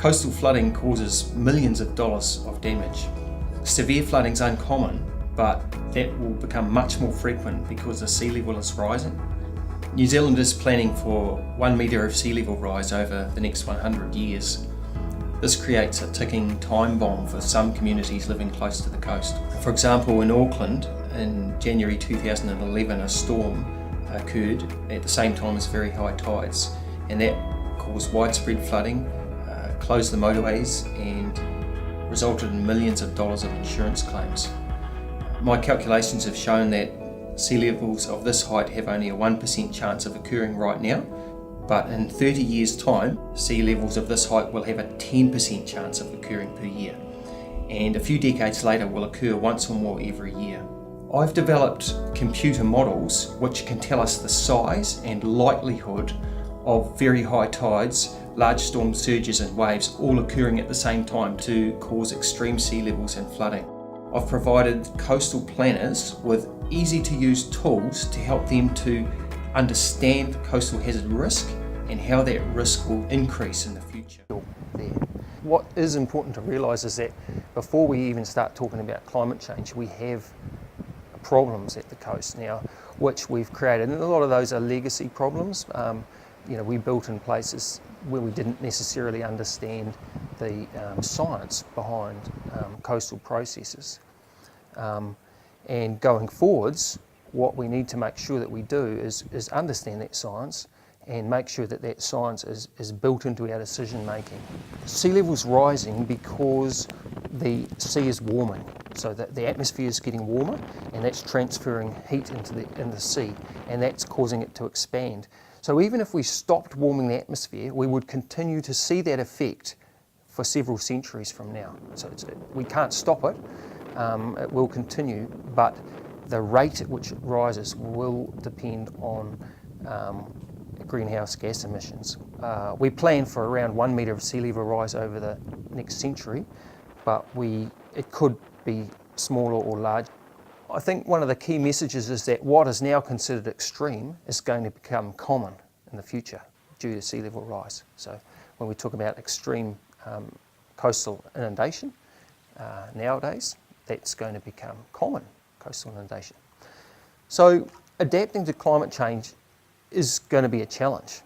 Coastal flooding causes millions of dollars of damage. Severe flooding is uncommon, but that will become much more frequent because the sea level is rising. New Zealand is planning for 1 metre of sea level rise over the next 100 years. This creates a ticking time bomb for some communities living close to the coast. For example, in Auckland, in January 2011, a storm occurred at the same time as very high tides, and that caused widespread flooding, closed the motorways, and resulted in millions of dollars of insurance claims. My calculations have shown that sea levels of this height have only a 1% chance of occurring right now, but in 30 years' time, sea levels of this height will have a 10% chance of occurring per year, and a few decades later will occur once or more every year. I've developed computer models which can tell us the size and likelihood of very high tides, large storm surges and waves all occurring at the same time to cause extreme sea levels and flooding. I've provided coastal planners with easy to use tools to help them to understand coastal hazard risk and how that risk will increase in the future. What is important to realise is that before we even start talking about climate change, we have problems at the coast now which we've created, and a lot of those are legacy problems. We built in places where we didn't necessarily understand the science behind coastal processes. And going forwards, what we need to make sure that we do is understand that science and make sure that that science is built into our decision making. Sea level's rising because the sea is warming, so that the atmosphere is getting warmer, and that's transferring heat into the sea, and that's causing it to expand. So even if we stopped warming the atmosphere, we would continue to see that effect for several centuries from now. So we can't stop it, it will continue, but the rate at which it rises will depend on greenhouse gas emissions. We plan for around 1 metre of sea level rise over the next century, but it could be smaller or larger. I think one of the key messages is that what is now considered extreme is going to become common in the future due to sea level rise. So when we talk about extreme coastal inundation nowadays, that's going to become common coastal inundation. So adapting to climate change is going to be a challenge.